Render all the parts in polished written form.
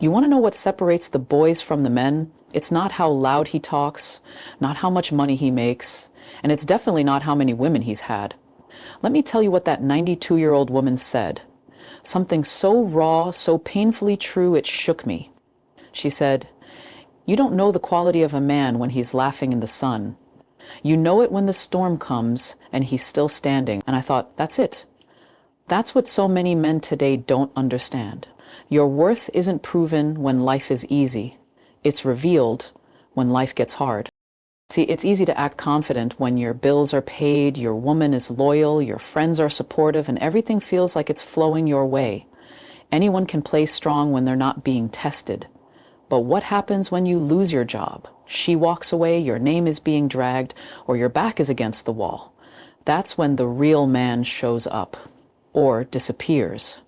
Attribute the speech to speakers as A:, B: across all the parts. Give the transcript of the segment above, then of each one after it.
A: You want to know what separates the boys from the men? It's not how loud he talks, not how much money he makes, and it's definitely not how many women he's had. Let me tell you what that 92-year-old woman said. Something so raw, so painfully true, it shook me. She said, "You don't know the quality of a man when he's laughing in the sun. You know it when the storm comes and he's still standing." And I thought, that's it. That's what so many men today don't understand. Your worth isn't proven when life is easy. It's revealed when life gets hard. See, it's easy to act confident when your bills are paid, your woman is loyal, your friends are supportive, and everything feels like it's flowing your way. Anyone can play strong when they're not being tested. But what happens when you lose your job? She walks away, your name is being dragged, or your back is against the wall. That's when the real man shows up, or disappears.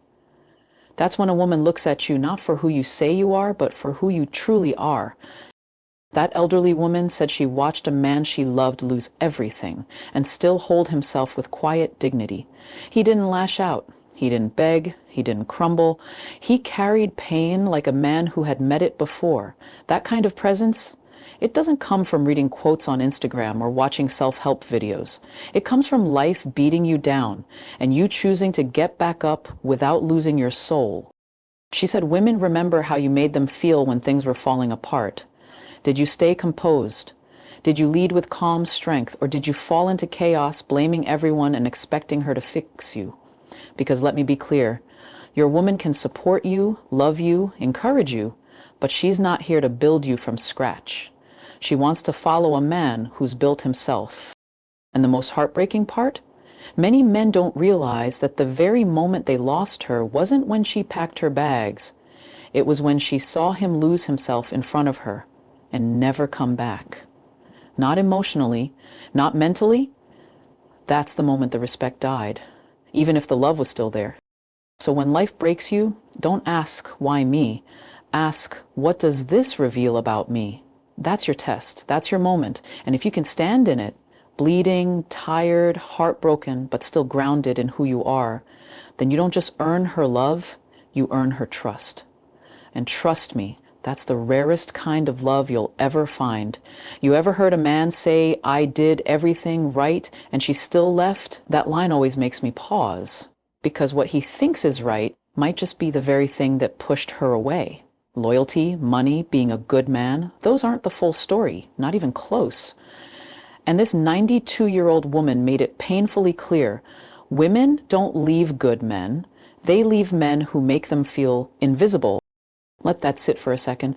A: That's when a woman looks at you not for who you say you are, but for who you truly are. That elderly woman said she watched a man she loved lose everything and still hold himself with quiet dignity. He didn't lash out. He didn't beg. He didn't crumble. He carried pain like a man who had met it before. That kind of presence, it doesn't come from reading quotes on Instagram or watching self-help videos. It comes from life beating you down and you choosing to get back up without losing your soul. She said women remember how you made them feel when things were falling apart. Did you stay composed? Did you lead with calm strength, or did you fall into chaos, blaming everyone and expecting her to fix you? Because let me be clear, your woman can support you, love you, encourage you, but she's not here to build you from scratch. She wants to follow a man who's built himself. And the most heartbreaking part? Many men don't realize that the very moment they lost her wasn't when she packed her bags. It was when she saw him lose himself in front of her and never come back. Not emotionally, not mentally. That's the moment the respect died, even if the love was still there. So when life breaks you, don't ask, why me? Ask, what does this reveal about me? That's your test. That's your moment. And if you can stand in it, bleeding, tired, heartbroken, but still grounded in who you are, then you don't just earn her love, you earn her trust. And trust me, that's the rarest kind of love you'll ever find. You ever heard a man say, "I did everything right and she still left"? That line always makes me pause, because what he thinks is right might just be the very thing that pushed her away. Loyalty, money, being a good man, those aren't the full story, not even close. And this 92-year-old woman made it painfully clear. Women don't leave good men. They leave men who make them feel invisible. Let that sit for a second.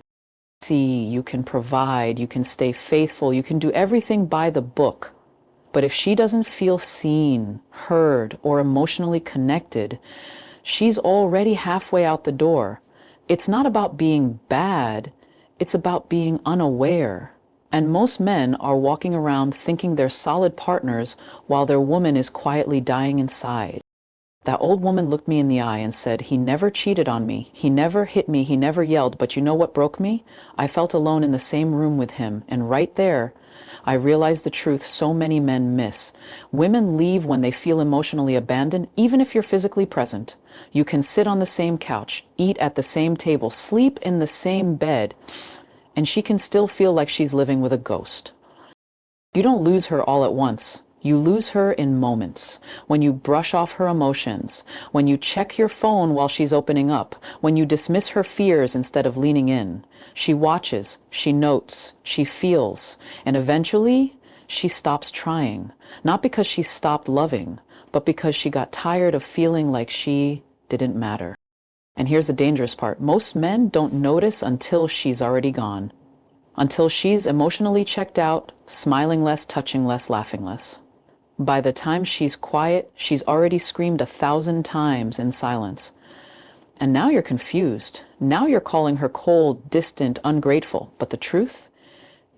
A: See, you can provide, you can stay faithful, you can do everything by the book. But if she doesn't feel seen, heard, or emotionally connected, she's already halfway out the door. It's not about being bad, it's about being unaware. And most men are walking around thinking they're solid partners while their woman is quietly dying inside. That old woman looked me in the eye and said, "He never cheated on me. He never hit me. He never yelled. But you know what broke me? I felt alone in the same room with him. And right there, I realized the truth so many men miss. Women leave when they feel emotionally abandoned, even if you're physically present. You can sit on the same couch, eat at the same table, sleep in the same bed, and she can still feel like she's living with a ghost. You don't lose her all at once. You lose her in moments, when you brush off her emotions, when you check your phone while she's opening up, when you dismiss her fears instead of leaning in. She watches, she notes, she feels, and eventually she stops trying, not because she stopped loving, but because she got tired of feeling like she didn't matter. And here's the dangerous part. Most men don't notice until she's already gone, until she's emotionally checked out, smiling less, touching less, laughing less. By the time she's quiet, she's already screamed 1,000 times in silence. And now you're confused. Now you're calling her cold, distant, ungrateful. But the truth?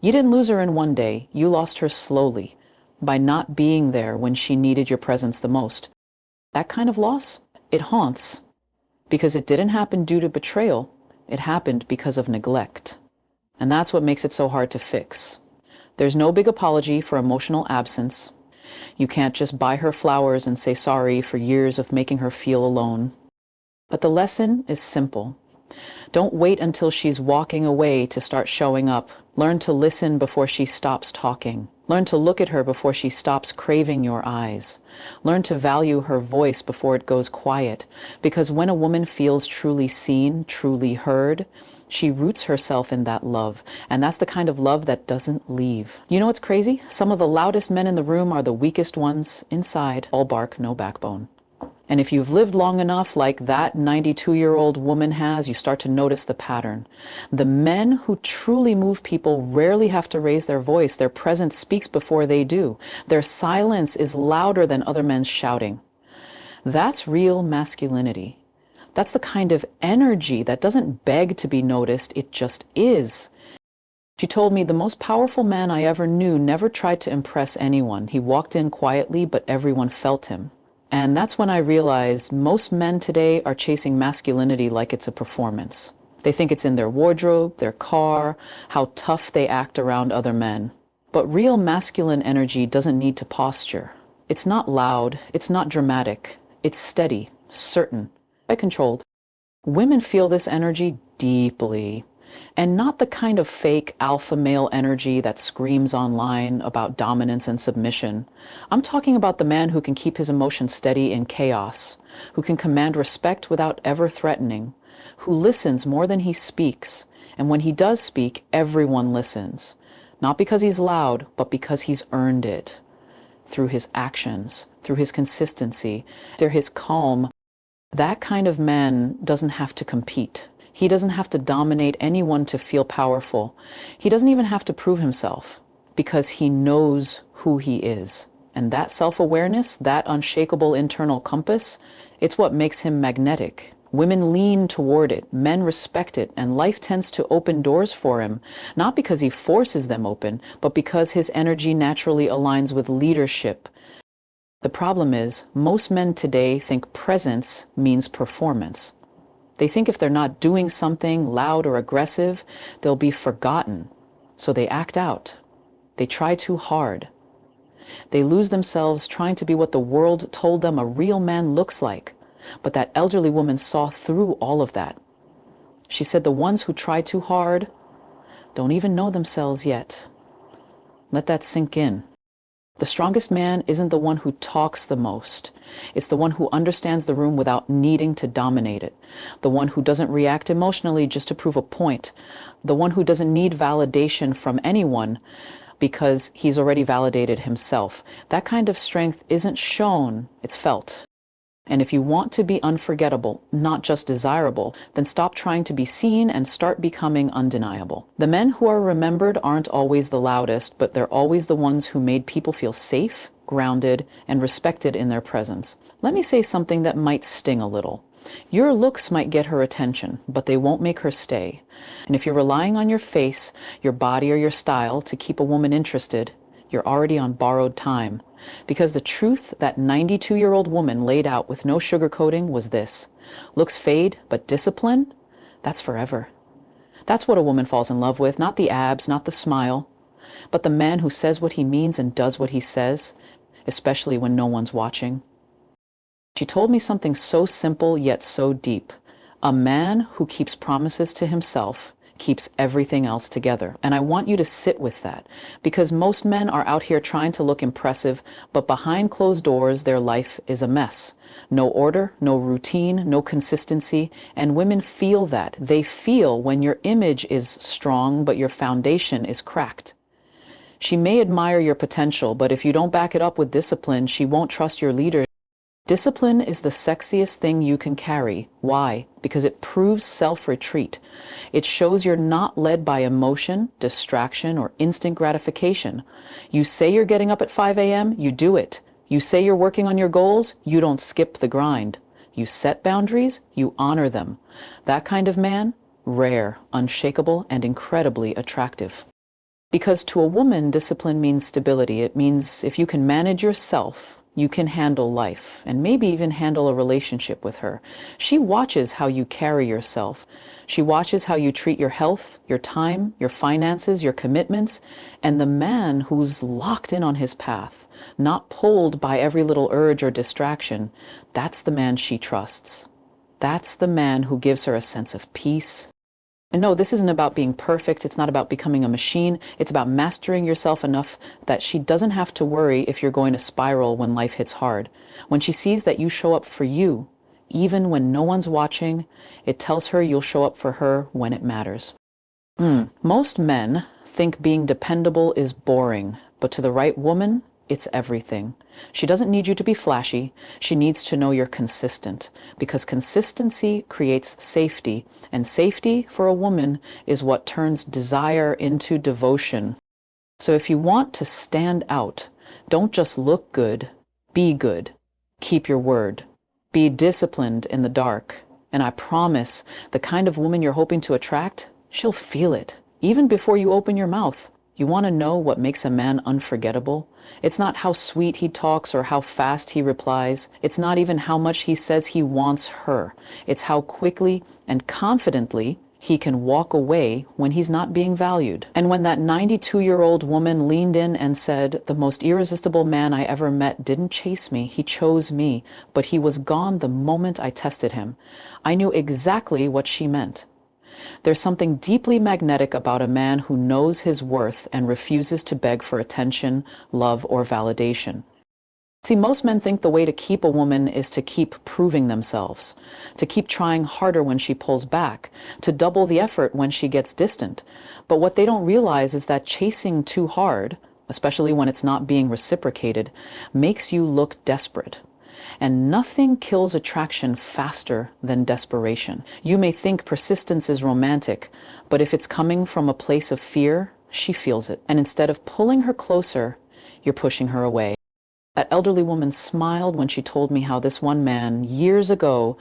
A: You didn't lose her in one day. You lost her slowly, by not being there when she needed your presence the most. That kind of loss, it haunts. Because it didn't happen due to betrayal. It happened because of neglect. And that's what makes it so hard to fix. There's no big apology for emotional absence. You can't just buy her flowers and say sorry for years of making her feel alone. But the lesson is simple. Don't wait until she's walking away to start showing up. Learn to listen before she stops talking. Learn to look at her before she stops craving your eyes. Learn to value her voice before it goes quiet. Because when a woman feels truly seen, truly heard, she roots herself in that love. And that's the kind of love that doesn't leave. You know what's crazy? Some of the loudest men in the room are the weakest ones inside. All bark, no backbone. And if you've lived long enough like that 92-year-old woman has, you start to notice the pattern. The men who truly move people rarely have to raise their voice. Their presence speaks before they do. Their silence is louder than other men's shouting. That's real masculinity. That's the kind of energy that doesn't beg to be noticed, it just is. She told me the most powerful man I ever knew never tried to impress anyone. He walked in quietly, but everyone felt him. And that's when I realized most men today are chasing masculinity like it's a performance. They think it's in their wardrobe, their car, how tough they act around other men. But real masculine energy doesn't need to posture. It's not loud, it's not dramatic. It's steady, certain, and controlled. Women feel this energy deeply. And not the kind of fake alpha male energy that screams online about dominance and submission. I'm talking about the man who can keep his emotions steady in chaos, who can command respect without ever threatening, who listens more than he speaks, and when he does speak, everyone listens. Not because he's loud, but because he's earned it. Through his actions, through his consistency, through his calm. That kind of man doesn't have to compete. He doesn't have to dominate anyone to feel powerful. He doesn't even have to prove himself because he knows who he is. And that self-awareness, that unshakable internal compass, it's what makes him magnetic. Women lean toward it, men respect it, and life tends to open doors for him, not because he forces them open, but because his energy naturally aligns with leadership. The problem is, most men today think presence means performance. They think if they're not doing something loud or aggressive, they'll be forgotten. So they act out. They try too hard. They lose themselves trying to be what the world told them a real man looks like. But that elderly woman saw through all of that. She said the ones who try too hard don't even know themselves yet. Let that sink in. The strongest man isn't the one who talks the most. It's the one who understands the room without needing to dominate it. The one who doesn't react emotionally just to prove a point. The one who doesn't need validation from anyone because he's already validated himself. That kind of strength isn't shown, it's felt. And if you want to be unforgettable, not just desirable, then stop trying to be seen and start becoming undeniable. The men who are remembered aren't always the loudest, but they're always the ones who made people feel safe, grounded, and respected in their presence. Let me say something that might sting a little. Your looks might get her attention, but they won't make her stay. And if you're relying on your face, your body, or your style to keep a woman interested, you're already on borrowed time. Because the truth that 92-year-old woman laid out with no sugarcoating was this: looks fade, but discipline, that's forever. That's what a woman falls in love with, not the abs, not the smile, but the man who says what he means and does what he says, especially when no one's watching. She told me something so simple yet so deep. A man who keeps promises to himself keeps everything else together. And I want you to sit with that, because most men are out here trying to look impressive, but behind closed doors, their life is a mess. No order, no routine, no consistency, and women feel that. They feel when your image is strong, but your foundation is cracked. She may admire your potential, but if you don't back it up with discipline, she won't trust your leadership. Discipline is the sexiest thing you can carry. Why? Because it proves self-retreat. It shows you're not led by emotion, distraction, or instant gratification. You say you're getting up at 5 a.m., you do it. You say you're working on your goals, you don't skip the grind. You set boundaries, you honor them. That kind of man, rare, unshakable, and incredibly attractive. Because to a woman, discipline means stability. It means if you can manage yourself, you can handle life, and maybe even handle a relationship with her. She watches how you carry yourself. She watches how you treat your health, your time, your finances, your commitments, and the man who's locked in on his path, not pulled by every little urge or distraction, that's the man she trusts. That's the man who gives her a sense of peace. And no, this isn't about being perfect. It's not about becoming a machine. It's about mastering yourself enough that she doesn't have to worry if you're going to spiral when life hits hard. When she sees that you show up for you, even when no one's watching, it tells her you'll show up for her when it matters. Most men think being dependable is boring, but to the right woman, it's everything. She doesn't need you to be flashy. She needs to know you're consistent, because consistency creates safety, and safety for a woman is what turns desire into devotion. So if you want to stand out, don't just look good, be good. Keep your word. Be disciplined in the dark. And I promise the kind of woman you're hoping to attract, she'll feel it, even before you open your mouth. You want to know what makes a man unforgettable? It's not how sweet he talks or how fast he replies. It's not even how much he says he wants her. It's how quickly and confidently he can walk away when he's not being valued. And when that 92-year-old woman leaned in and said, "The most irresistible man I ever met didn't chase me, he chose me, but he was gone the moment I tested him," I knew exactly what she meant. There's something deeply magnetic about a man who knows his worth and refuses to beg for attention, love, or validation. See, most men think the way to keep a woman is to keep proving themselves, to keep trying harder when she pulls back, to double the effort when she gets distant. But what they don't realize is that chasing too hard, especially when it's not being reciprocated, makes you look desperate. And nothing kills attraction faster than desperation. You may think persistence is romantic, but if it's coming from a place of fear, she feels it. And instead of pulling her closer, you're pushing her away. That elderly woman smiled when she told me how this one man, years ago,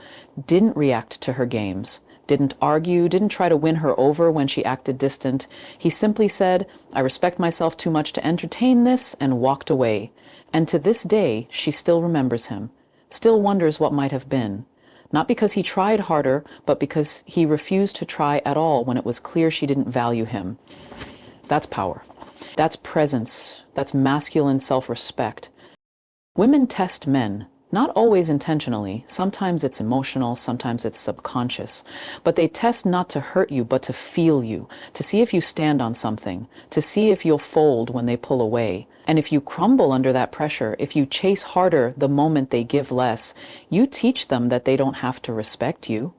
A: didn't react to her games, didn't argue, didn't try to win her over when she acted distant. He simply said, "I respect myself too much to entertain this," and walked away. And to this day, she still remembers him, still wonders what might have been. Not because he tried harder, but because he refused to try at all when it was clear she didn't value him. That's power. That's presence. That's masculine self-respect. Women test men, not always intentionally. Sometimes it's emotional, sometimes it's subconscious. But they test not to hurt you, but to feel you, to see if you stand on something, to see if you'll fold when they pull away. And if you crumble under that pressure, if you chase harder the moment they give less, you teach them that they don't have to respect you.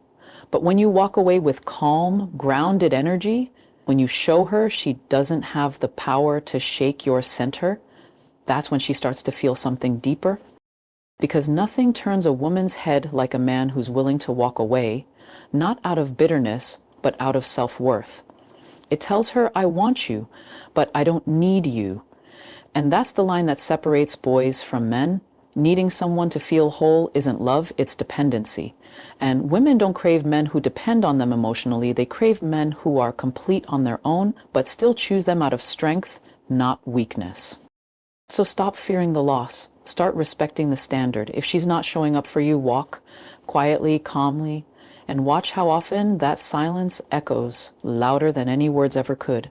A: But when you walk away with calm, grounded energy, when you show her she doesn't have the power to shake your center, that's when she starts to feel something deeper. Because nothing turns a woman's head like a man who's willing to walk away, not out of bitterness, but out of self-worth. It tells her, "I want you, but I don't need you." And that's the line that separates boys from men. Needing someone to feel whole isn't love, it's dependency. And women don't crave men who depend on them emotionally. They crave men who are complete on their own, but still choose them out of strength, not weakness. So stop fearing the loss. Start respecting the standard. If she's not showing up for you, walk quietly, calmly, and watch how often that silence echoes louder than any words ever could.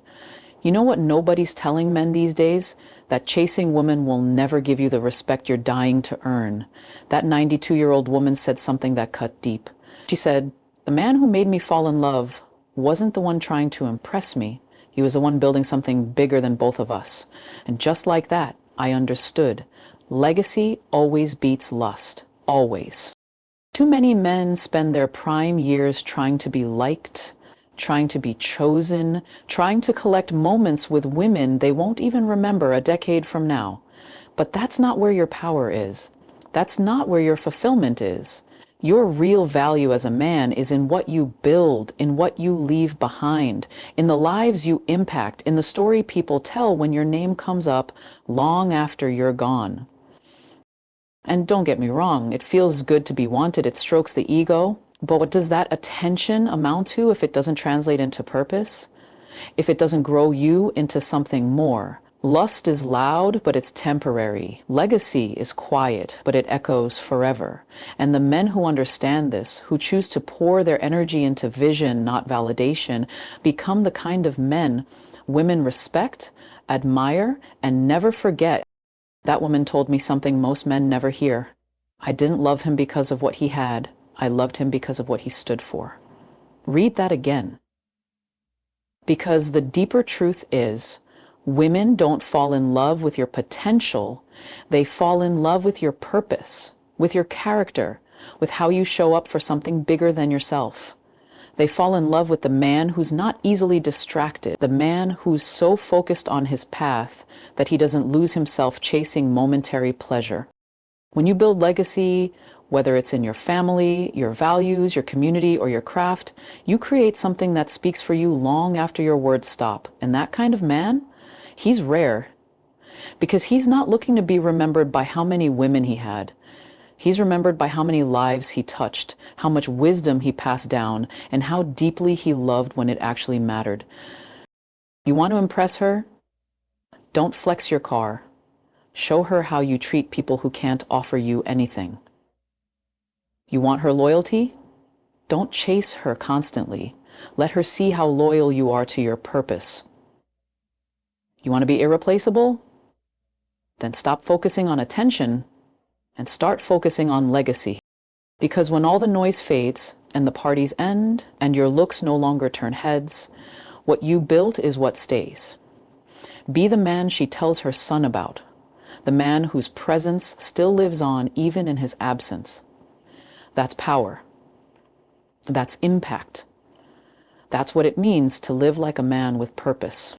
A: You know what nobody's telling men these days? That chasing women will never give you the respect you're dying to earn. That 92-year-old woman said something that cut deep. She said, "The man who made me fall in love wasn't the one trying to impress me. He was the one building something bigger than both of us." And just like that, I understood. Legacy always beats lust. Always. Too many men spend their prime years trying to be liked, trying to be chosen, trying to collect moments with women they won't even remember a decade from now. But that's not where your power is. That's not where your fulfillment is. Your real value as a man is in what you build, in what you leave behind, in the lives you impact, in the story people tell when your name comes up long after you're gone. And don't get me wrong, it feels good to be wanted, it strokes the ego, but what does that attention amount to if it doesn't translate into purpose? If it doesn't grow you into something more? Lust is loud, but it's temporary. Legacy is quiet, but it echoes forever. And the men who understand this, who choose to pour their energy into vision, not validation, become the kind of men women respect, admire, and never forget. That woman told me something most men never hear. "I didn't love him because of what he had. I loved him because of what he stood for. Read that again. Because the deeper truth is, women don't fall in love with your potential, they fall in love with your purpose, with your character, with how you show up for something bigger than yourself. They fall in love with the man who's not easily distracted, the man who's so focused on his path that he doesn't lose himself chasing momentary pleasure. When you build legacy, whether it's in your family, your values, your community, or your craft, you create something that speaks for you long after your words stop. And that kind of man, he's rare, because he's not looking to be remembered by how many women he had. He's remembered by how many lives he touched, how much wisdom he passed down, and how deeply he loved when it actually mattered. You want to impress her? Don't flex your car. Show her how you treat people who can't offer you anything. You want her loyalty? Don't chase her constantly. Let her see how loyal you are to your purpose. You want to be irreplaceable? Then stop focusing on attention and start focusing on legacy. Because when all the noise fades and the parties end and your looks no longer turn heads, what you built is what stays. Be the man she tells her son about, the man whose presence still lives on even in his absence. That's power. That's impact. That's what it means to live like a man with purpose.